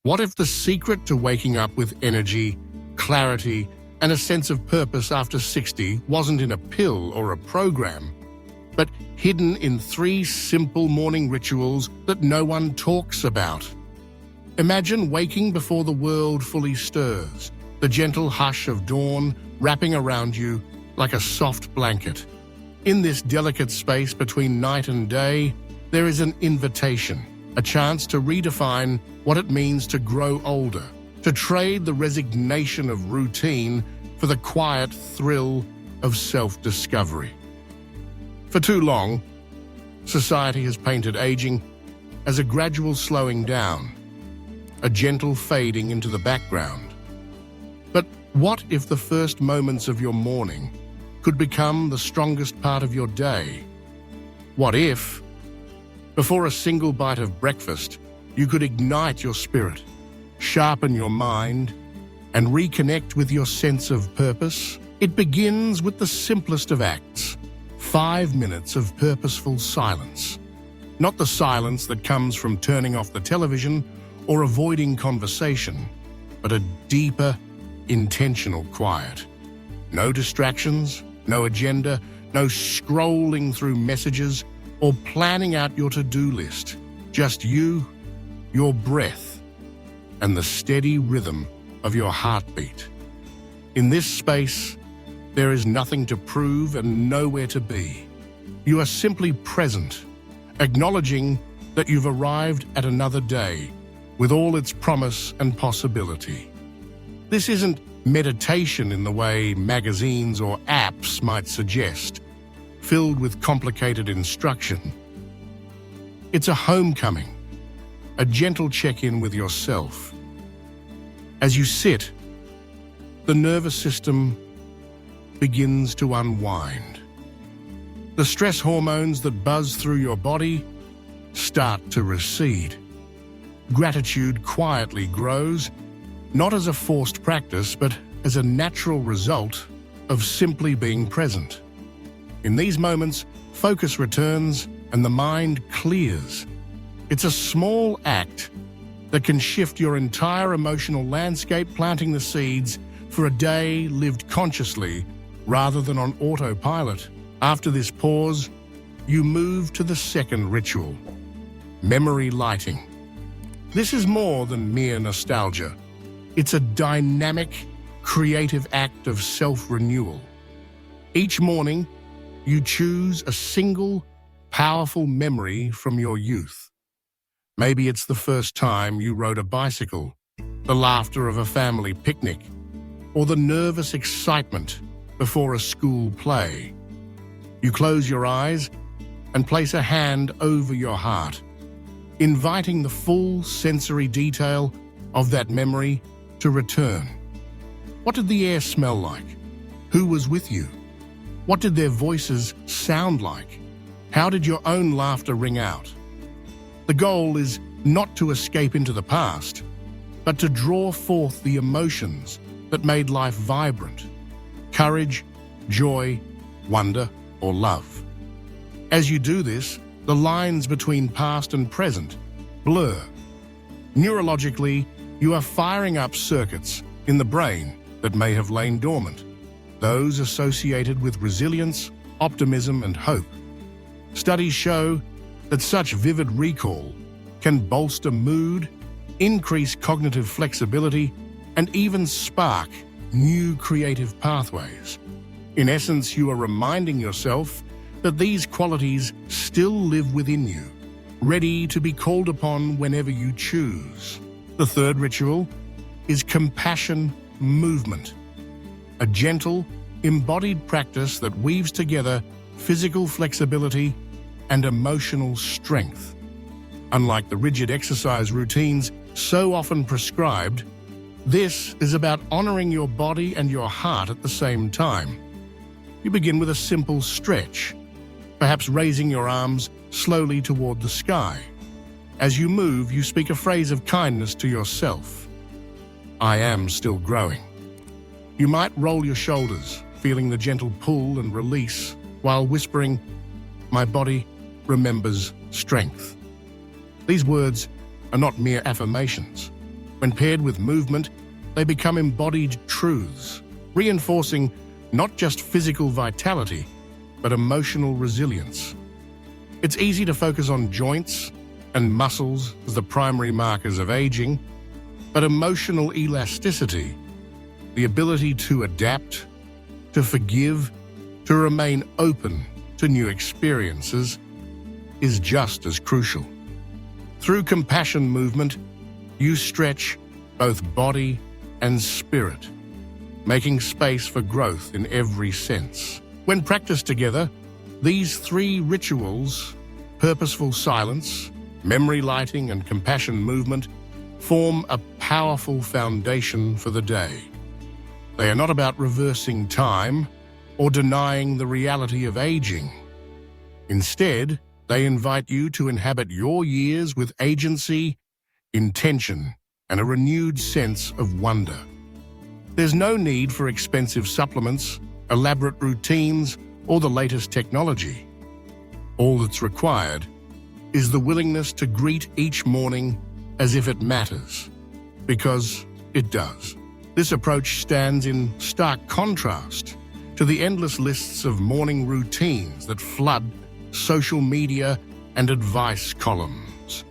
What if the secret to waking up with energy, clarity, and a sense of purpose after 60 wasn't in a pill or a program, but hidden in 3 simple morning rituals that no one talks about? Imagine waking before the world fully stirs, the gentle hush of dawn wrapping around you like a soft blanket. In this delicate space between night and day, there is an invitation, a chance to redefine what it means to grow older, to trade the resignation of routine for the quiet thrill of self-discovery. For too long, society has painted aging as a gradual slowing down, a gentle fading into the background. But what if the first moments of your morning could become the strongest part of your day? What if, before a single bite of breakfast, you could ignite your spirit, sharpen your mind, and reconnect with your sense of purpose? It begins with the simplest of acts, 5 minutes of purposeful silence. Not the silence that comes from turning off the television or avoiding conversation, but a deeper, intentional quiet. No distractions, no agenda, no scrolling through messages or planning out your to-do list. Just you, your breath, and the steady rhythm of your heartbeat. In this space, there is nothing to prove and nowhere to be. You are simply present, acknowledging that you've arrived at another day with all its promise and possibility. This isn't meditation in the way magazines or apps might suggest, filled with complicated instruction. It's a homecoming, a gentle check-in with yourself. As you sit, the nervous system begins to unwind. The stress hormones that buzz through your body start to recede. Gratitude quietly grows, not as a forced practice, but as a natural result of simply being present. In these moments, focus returns and the mind clears. It's a small act that can shift your entire emotional landscape, planting the seeds for a day lived consciously rather than on autopilot. After this pause, you move to the second ritual, memory lighting. This is more than mere nostalgia. It's a dynamic, creative act of self-renewal. Each morning, you choose a single, powerful memory from your youth. Maybe it's the first time you rode a bicycle, the laughter of a family picnic, or the nervous excitement before a school play. You close your eyes and place a hand over your heart, inviting the full sensory detail of that memory to return. What did the air smell like? Who was with you? What did their voices sound like? How did your own laughter ring out? The goal is not to escape into the past, but to draw forth the emotions that made life vibrant: courage, joy, wonder, or love. As you do this, the lines between past and present blur. Neurologically, you are firing up circuits in the brain that may have lain dormant, those associated with resilience, optimism, and hope. Studies show that such vivid recall can bolster mood, increase cognitive flexibility, and even spark new creative pathways. In essence, you are reminding yourself that these qualities still live within you, ready to be called upon whenever you choose. The third ritual is compassion movement, a gentle, embodied practice that weaves together physical flexibility and emotional strength. Unlike the rigid exercise routines so often prescribed, this is about honoring your body and your heart at the same time. You begin with a simple stretch, perhaps raising your arms slowly toward the sky. As you move, you speak a phrase of kindness to yourself. I am still growing. You might roll your shoulders, feeling the gentle pull and release, while whispering, my body remembers strength. These words are not mere affirmations, When paired with movement, they become embodied truths, reinforcing not just physical vitality, but emotional resilience. It's easy to focus on joints and muscles as the primary markers of aging, but emotional elasticity, the ability to adapt, to forgive, to remain open to new experiences, is just as crucial. Through compassion movement, you stretch both body and spirit, making space for growth in every sense. When practiced together, these three rituals, purposeful silence, memory lighting, and compassion movement, form a powerful foundation for the day. They are not about reversing time or denying the reality of aging. Instead, they invite you to inhabit your years with agency, intention, and a renewed sense of wonder. There's no need for expensive supplements, elaborate routines, or the latest technology. All that's required is the willingness to greet each morning as if it matters, because it does. This approach stands in stark contrast to the endless lists of morning routines that flood social media and advice columns.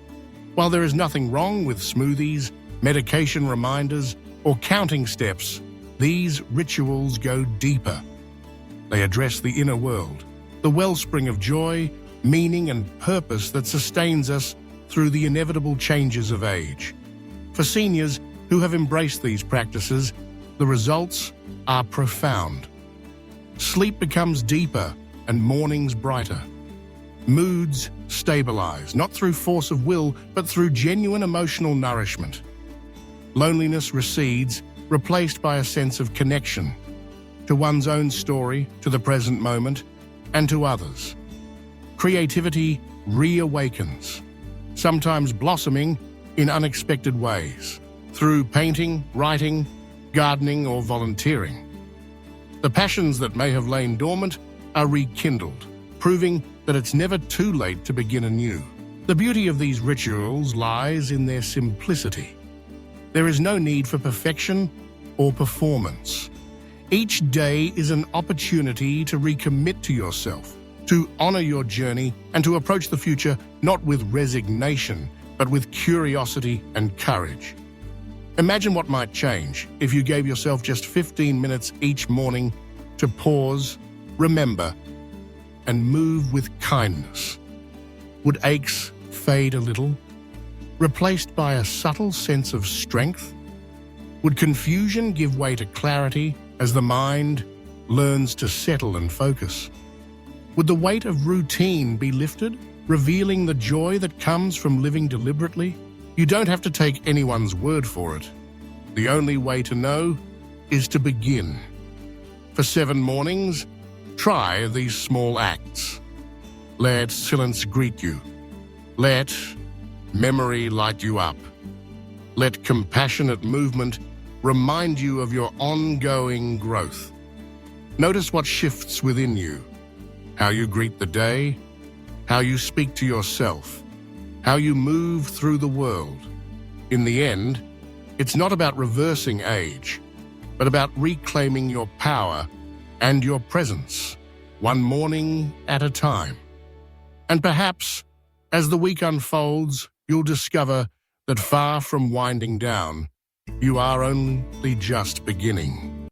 While there is nothing wrong with smoothies, medication reminders, or counting steps, these rituals go deeper. They address the inner world, the wellspring of joy, meaning, and purpose that sustains us through the inevitable changes of age. For seniors who have embraced these practices, the results are profound. Sleep becomes deeper and mornings brighter. Moods stabilize, not through force of will, but through genuine emotional nourishment. Loneliness recedes, replaced by a sense of connection to one's own story, to the present moment, and to others. Creativity reawakens, sometimes blossoming in unexpected ways, through painting, writing, gardening, or volunteering. The passions that may have lain dormant are rekindled, proving that it's never too late to begin anew. The beauty of these rituals lies in their simplicity. There is no need for perfection or performance. Each day is an opportunity to recommit to yourself, to honor your journey, and to approach the future not with resignation, but with curiosity and courage. Imagine what might change if you gave yourself just 15 minutes each morning to pause, remember, and move with kindness. Would aches fade a little, replaced by a subtle sense of strength? Would confusion give way to clarity as the mind learns to settle and focus? Would the weight of routine be lifted, revealing the joy that comes from living deliberately? You don't have to take anyone's word for it. The only way to know is to begin. For 7 mornings, try these small acts. Let silence greet you. Let memory light you up. Let compassionate movement remind you of your ongoing growth. Notice what shifts within you, how you greet the day, how you speak to yourself, how you move through the world. In the end, it's not about reversing age, but about reclaiming your power and your presence, one morning at a time. And perhaps, as the week unfolds, you'll discover that far from winding down, you are only just beginning.